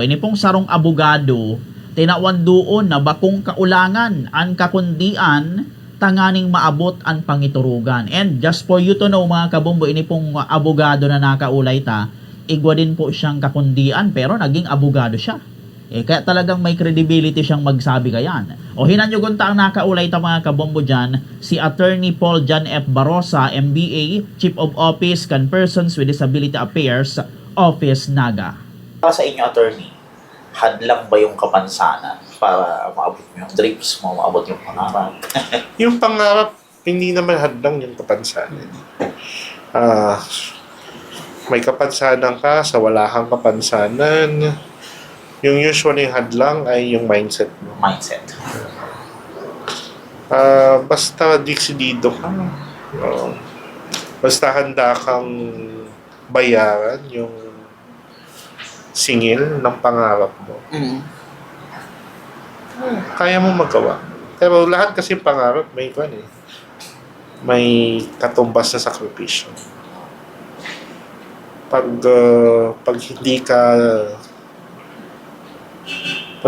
Ini pong sarong abogado, tinawan doon na bakong kaulangan ang kakundian, tanganing maabot ang pangiturugan. And just for you to know mga kabombo, ini pong abogado na nakaulay ta, igwa din po siyang kakundian pero naging abogado siya. Kaya talagang may credibility siyang magsabi kayan. O hinanyugunta ang nakaulay ta mga kabombo dyan, si Attorney Paul John F. Barosa, MBA, Chief of Office, Persons with Disability Affairs, Office Naga. Para sa inyo, attorney, hadlang ba yung kapansanan para maabot mo yung dreams mo, maabot yung pangarap? Yung pangarap, hindi naman hadlang yung kapansanan. May kapansanan ka sa wala kang kapansanan. Yung usually hadlang ay yung mindset mo. Mindset. Basta desidido ka. Basta handa kang bayaran yung singil ng pangarap mo. Kaya mo magawa. Pero lahat kasi pangarap may may katumbas na sakripisyo. Pag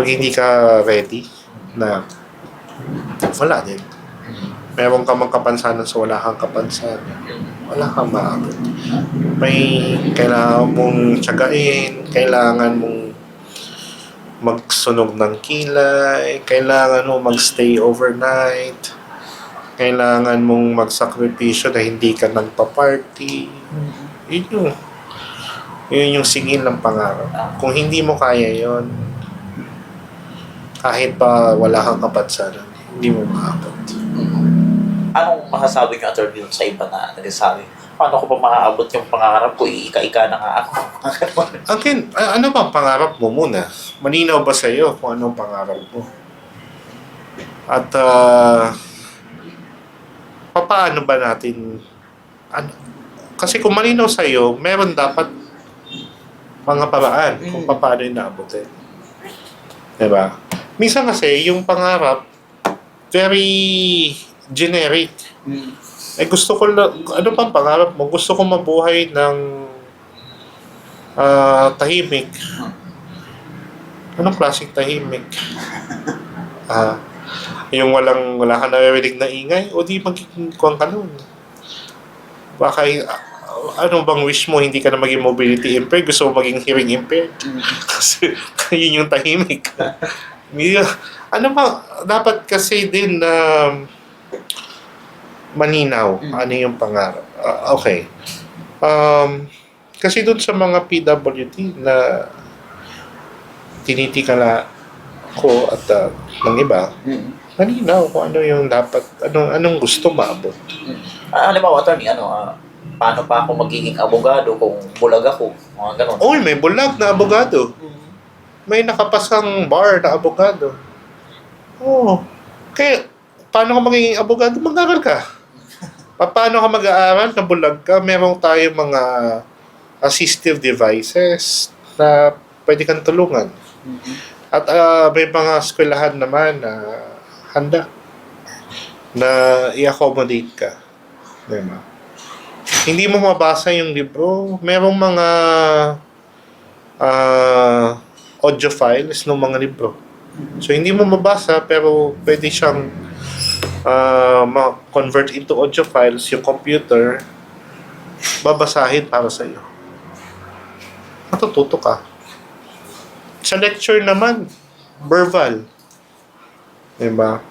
hindi ka ready na wala din. Meron ka mang kapansanan sa wala kang kapansanan. Wala kang maabot. May kailangan mong tiyagain, kailangan mong magsunog ng kilay, kailangan mong magstay overnight, kailangan mong magsakripisyo na hindi ka nagpa-party. Yun yung singil ng pangarap. Kung hindi mo kaya yon, kahit pa wala kang kapansanan, hindi mo maabot. Anong masasabi niyo, attorney, sa iba na nagsasabi? Paano ko pa maaabot yung pangarap ko? Ika-ika na nga ako. Again, ano ba pangarap mo muna? Malinaw ba sa iyo kung anong pangarap mo? At paano ba natin kasi kung malinaw sa iyo, meron dapat mga paraan kung paano inaabotin. Diba? Minsan kasi yung pangarap very generic. Gusto ko ano pang pangarap mo? Gusto ko mabuhay ng tahimik. Anong klaseng tahimik? Yung wala ka naririnig na ingay, o di magiging kuwang ka nun. Baka ano bang wish mo? Hindi ka na maging mobility impaired, gusto mo maging hearing impaired. Kasi yun yung tahimik. Ano ba, dapat kasi din na maninaw ano yung pangarap. Okay. Kasi dun sa mga PWD na tinitikala ko at ng iba, maninaw kung ano yung dapat, anong gusto maabot. Halimbawa, attorney, paano pa ako magiging abogado kung bulag ako? Mga ganun. Oy, may bulag na abogado. May nakapasang bar na abogado. Kaya, paano ka magiging abogado? Mag-aral ka. Paano ka mag-aaral na bulag ka? Meron tayong mga assistive devices na pwede kang tulungan. At may mga eskwelahan naman na handa na i-accommodate ka. Diba? Hindi mo mabasa yung libro. Merong mga audio files ng mga libro. So, hindi mo mabasa pero pwede siyang ma-convert into audio files yung computer, babasahin para sa iyo. Matututo ka. Sa lecture naman, verbal. Diba?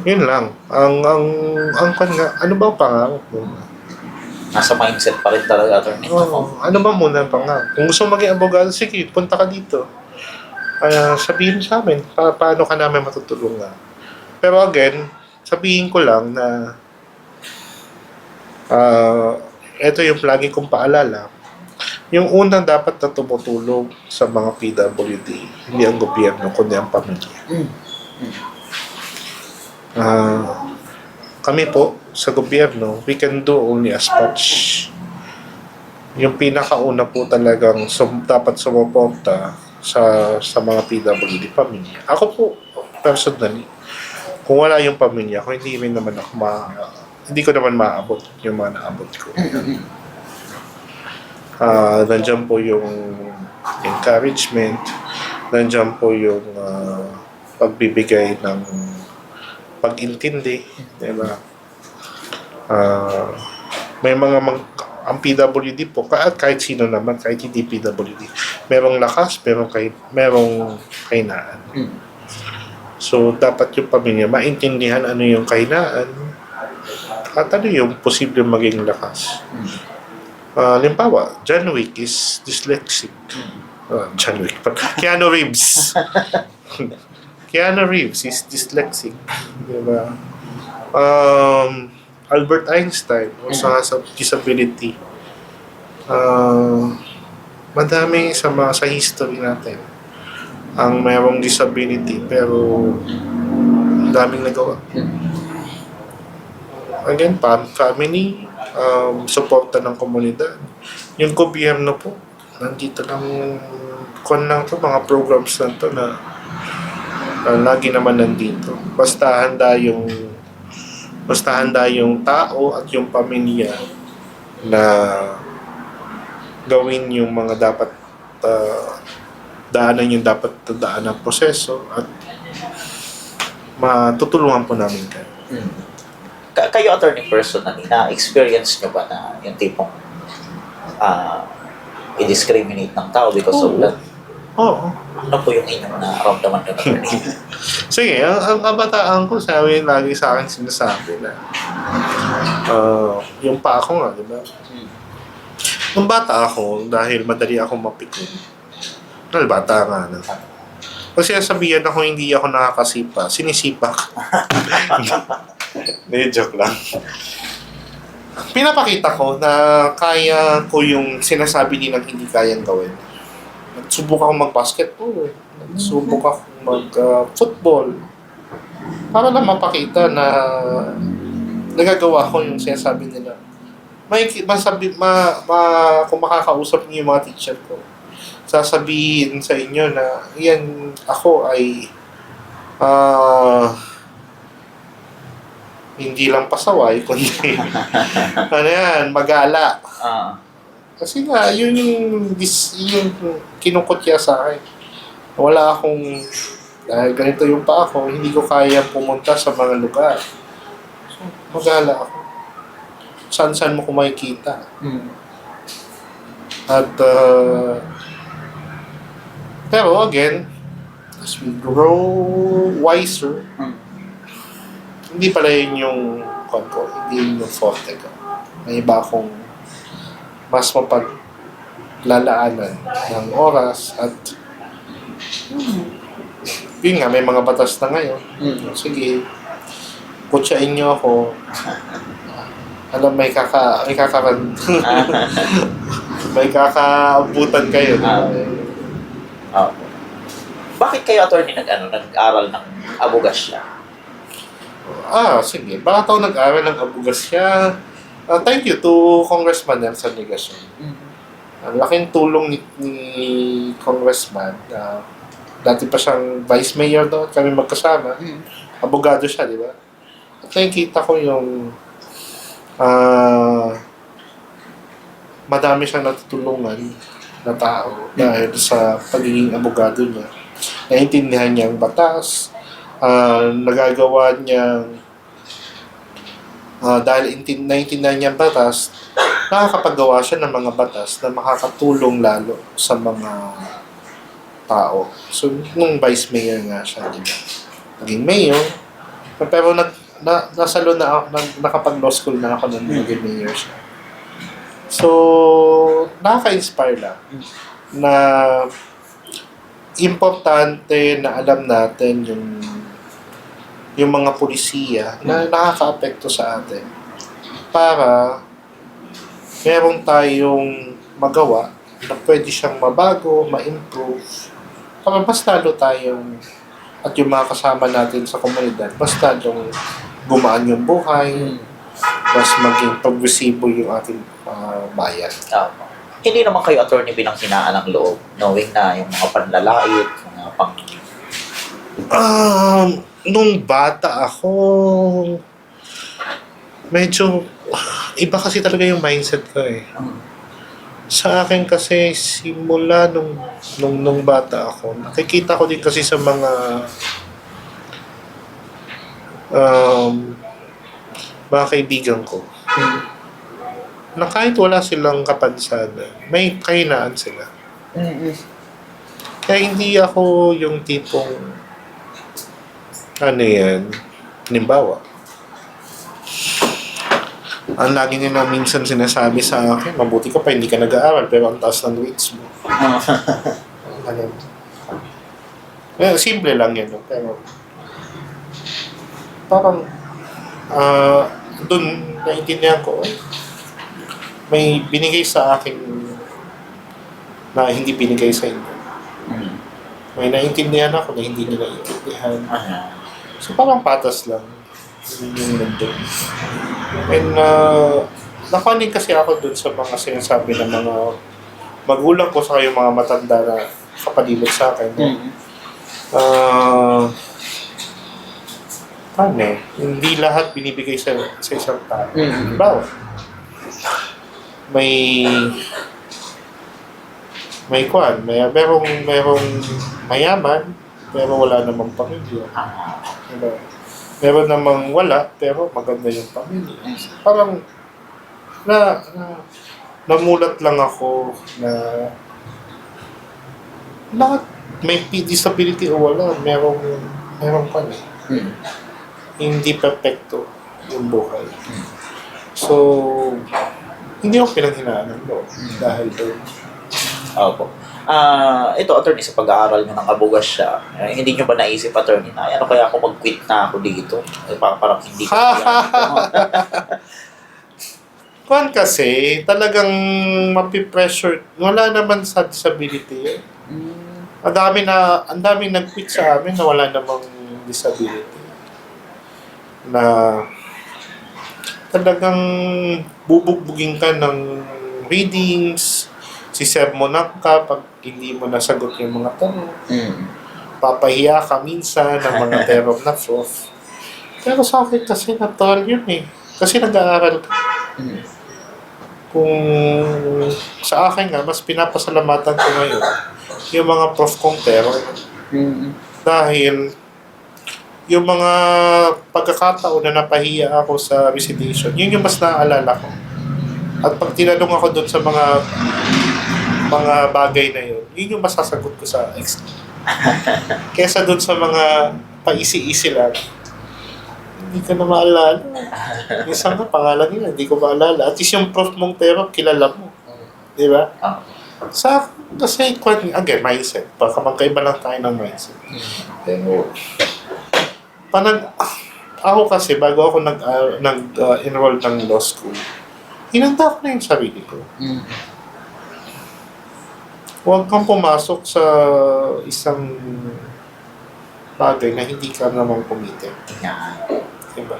Yun lang. Ano ba ang pangarap mo? Nasa mindset pa rin talaga, attorney. Ano ba muna ang pangarap? Kung gusto mo maging abogado, sige, punta ka dito. Sabihin mo sa amin, paano ka namin matutulungan. Pero again, sabihin ko lang na ito yung lagi kong paalala. Yung unang dapat na tumutulong sa mga PWD, hindi ang gobyerno, kundi ang pamilya. Kami po, sa gobyerno, we can do only as much. Yung pinakauna po talagang dapat sumuporta sa mga PWD pamilya. Ako po, personally, kung wala yung pamilya ko, hindi ko naman maabot yung mga naabot ko. Nandiyan po yung encouragement, nandiyan po yung pagbibigay ng pag-intindi, di ba? May mga ang PWD po, kahit sino naman, kahit hindi PWD, merong lakas, merong kahinaan. So, dapat yung pamilya maintindihan ano yung kahinaan at ano yung posibleng maging lakas. Halimbawa, John Wick is dyslexic. John Wick. Keanu Reeves. Keanu Reeves is dyslexic. Diba? Albert Einstein also has a disability. Madami sa history natin ang mayroong disability pero daming nagawa. Again, family, suporta ng komunidad. Yung gobyerno po, nandito lang mga programs lang to na lagi naman nandito. Basta handa yung tao at yung pamilya na gawin yung mga dapat daanan yung dapat daanan proseso at matutulungan po namin kayo. Kayo, attorney, personally, na-experience nyo ba na yung tipong i-discriminate ng tao because of that? Oo. Ano po yung inyong naramdaman nyo, attorney? Sige, ang kabataan ko, sabi lagi sa akin sinasabi na yung pa ako nga, di ba? Nung bata ako, dahil madali ako mapikon. Dahil bata nga na. Kasi sabihan ako hindi ako nakakasipa, sinisipak. Hindi, joke lang. Pinapakita ko na kaya ko yung sinasabi nilang hindi kayang gawin. Nagsubok ako mag-basketball. Nagsubok ako mag-football. Para lang mapakita na nagagawa ko yung sinasabi nila. Kung makakausap niyo yung mga teacher ko, sasabihin sa inyo na yan, ako ay hindi lang pasaway, kundi magala. Kasi nga, yun yung kinukutya sa akin. Wala akong, dahil ganito yung pa ako, hindi ko kaya pumunta sa mga lugar. So, magala ako. Saan mo ko makikita. At, pero again, as we grow wiser, hindi pala yun yung hindi yun yung forte ko. May iba akong mas mapaglalaanan ng oras at yun nga, may mga batas na ngayon. Sige, kutsain nyo ako. Alam, may kakaabutan kayo. Bakit kayo, attorney, nag-aral ng abogasya? Sige. Bakit ako nag-aral ng abogasya? Thank you to Congressman Nelson Ligason. Ang laking tulong ni Congressman. Dati pa siyang Vice Mayor doon, kami magkasama. Abogado siya, di ba? At nakikita ko yung madami siyang natutulungan na tao dahil sa pagiging abogado niya. Naintindihan niya ang batas, nagagawa niya dahil naintindihan niya ang batas, nakakapagawa siya ng mga batas na makakatulong lalo sa mga tao. So, nung vice mayor nga siya, di ba? Naging mayor, pero nasalo na ako, nakapag-law school na ako nung naging mayor siya. So, nakaka-inspire lang na importante na alam natin yung mga pulisiya na nakaka-apekto sa atin para meron tayong magawa na pwede siyang mabago, ma-improve para mas lalo tayong at yung mga kasama natin sa komunidad mas lalong gumaan yung buhay, mas maging progresibo yung ating bayan. Hindi naman kayo, attorney, bilang hinaan ng loob, knowing na yung mga panlalait, mga nung bata ako, medyo iba kasi talaga yung mindset ko eh. Sa akin kasi simula nung bata ako, nakikita ko din kasi sa um, mga kaibigan ko na kahit wala silang kapansanan, may kahinaan sila. Kaya hindi ako yung tipong ano yan, halimbawa, ang lagi nila minsan sinasabi sa akin, mabuti ka pa, hindi ka nag-aaral, pero ang taas ng grades mo. Ganun. Simple lang yan, no? Pero parang dun naintindihan ko, may binigay sa akin na hindi binigay sa inyo. May naintindihan ako na hindi nila intindihan. So parang patas lang yung nandun. And nakuhanin kasi ako dun sa mga sinasabi ng mga magulang ko sa yung mga matanda na kapalibot sa akin. Hindi lahat binibigay sa isang tao. Bawa, merong mayaman pero wala namang pamilya. Diba? Meron namang wala pero maganda yung pamilya. Parang namulat lang ako na lahat may disability o wala, merong pa na. Hindi perfecto yung buhay. So, hindi ako pinanghinaan ng loob dahil doon. Opo. Ito, attorney, sa pag-aaral nyo ng abugasya, hindi nyo ba naisip, attorney, na ano kaya ako mag-quit na ako dito? Parang hindi ko kaya. Kung kasi, talagang mapipressure. Wala naman sa disability. Ang dami nag-quit sa amin na wala namang disability. Na talagang bubugbugin ka ng readings, sisermonan ka pag hindi mo nasagot yung mga tanong. Papahiya ka minsan ng mga term na prof. Pero sa akin kasi natural yun eh. Kasi nag-aaral ka. Kung sa akin nga, mas pinapasalamatan ko ngayon yung mga prof kong term. Dahil yung mga pagkakataon na napahiya ako sa recitation, yun yung mas naaalala ko. At pag tinanong ako doon sa mga bagay na yun, yun yung masasagot ko sa exam. Kesa doon sa mga paisi-isi lang, hindi ka na maalala. Minsan nga, pangalan nila, hindi ko maalala. At least yung prof mong terap, kilala mo. Di ba? Sa kasi, again, mindset. Baka magkaiba lang tayo ng mindset. Pero, ako kasi, bago ako nag-enroll ng law school, hinanda ko na yung sarili ko. Huwag kang pumasok sa isang bagay na hindi ka naman kumite. Diba?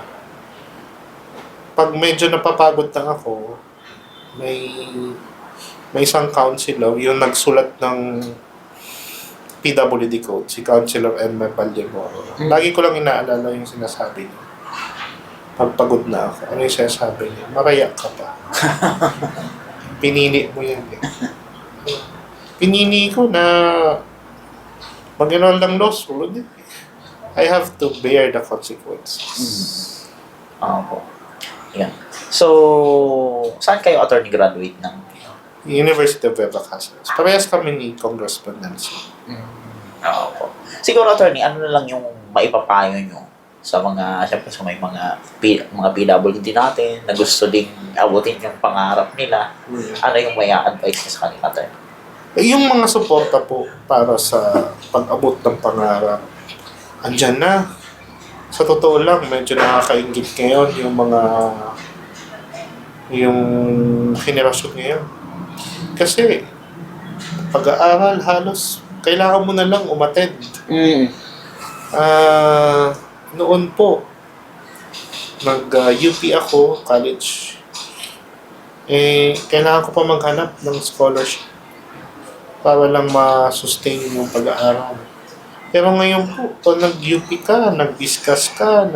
Pag medyo napapagod na ako, may isang counselor, yung nagsulat ng PWD code, si Counselor Emma Palyamoro. Lagi ko lang inaalala yung sinasabi niya. Pagpagod na ako, ano yung sinasabi niya? Marayak ka pa. Pinili mo yan eh. Pinili ko na mag-enroll ng law school. I have to bear the consequences. Opo. Yan. So, saan kayo, attorney, graduate ng? University of Nueva Ecija. Parehas kami ni Congressman Nancy. Opo. Siguro, attorney, ano na lang yung maipapayo nyo sa mga, syempre sa may mga PWD natin na gusto ding abutin yung pangarap nila, ano yung may advice niya sa kanila, attorney? Yung mga suporta po para sa pag-abot ng pangarap, andyan na. Sa totoo lang, medyo nakakaingit ngayon yung henerasyon ngayon. Kasi, pag-aaral halos, kailangan mo na lang umattend. Noon po, nag-UP ako, college. Kailangan ko pa maghanap ng scholarship para lang ma-sustain yung pag-aaral. Pero ngayon po, kung nag-UP ka, nag-discuss ka,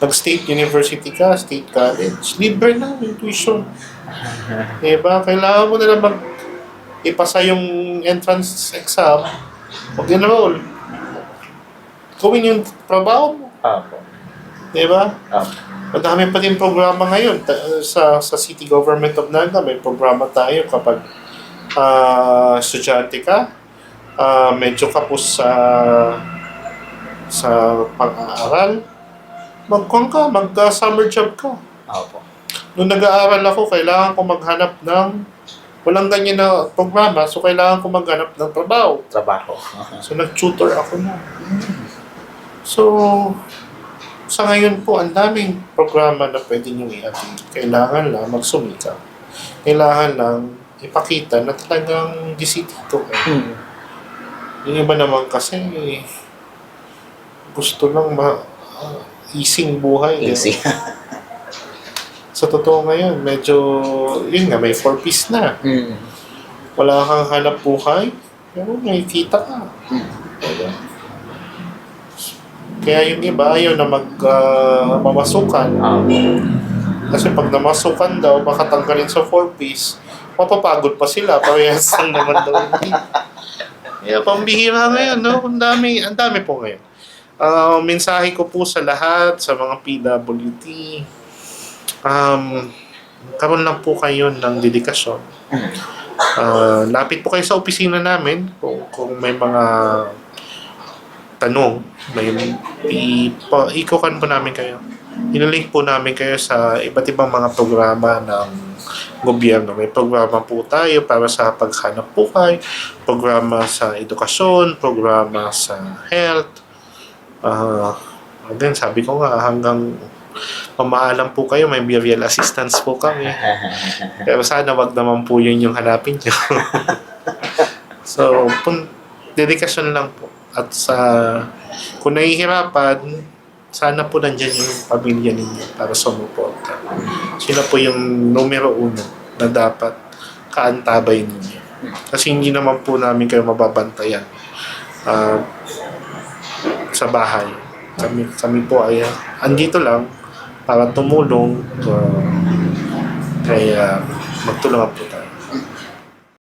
nag-state university ka, state college, libre na yung tuition. Diba? Kailangan mo na lang ipasa yung entrance exam, mag-enroll. Gawin yung trabaho mo. Opo. Diba? Opo. Madami pa din programa ngayon. Sa City Government of Naga, may programa tayo kapag estudyante ka, medyo kapos sa pag-aaral, mag-summer job ka. Opo. Nung nag-aaral ako, kailangan ko maghanap ng walang ganyan na programa, so kailangan ko maghanap ng trabaho. Trabaho. So, nag-tutor ako na. So, sa ngayon po, ang daming programa na pwede nyo i-attend. Kailangan lang magsumika. Kailangan lang ipakita na talagang disitito ka. Yung iba naman kasi, gusto lang easing buhay. Easy. Sa totoo ngayon, medyo, yun nga, may 4-piece na. Mm. Wala kang hanap buhay, pero may kita ka. Diba? Kaya yung iba ayaw na mamasukan. Kasi pag namasukan daw, baka tanggalin sa 4-piece, mapapagod pa sila. Parehas lang naman daw. Kaya pambihira ngayon, no? Ang dami po ngayon. Mensahe ko po sa lahat, sa mga PWD, karoon lang po kayo ng dedikasyon. Lapit po kayo sa opisina namin kung may mga tanong, ikukan po namin kayo. Inilink po namin kayo sa iba't ibang mga programa ng gobyerno. May programa po tayo para sa paghanap buhay, programa sa edukasyon, programa sa health. Again, sabi ko nga, hanggang pamaalam po kayo, may burial assistance po kami. Pero sana wag naman po yun yung hanapin nyo. So, dedikasyon lang po. At kung nahihirapan, sana po nandyan yung pamilya ninyo para sumuporta. Sila po yung numero 1 na dapat kaantabay ninyo. Kasi hindi naman po namin kayo mababantayan sa bahay. Kami po ay andito lang para tumulong, kaya magtulungan po tayo.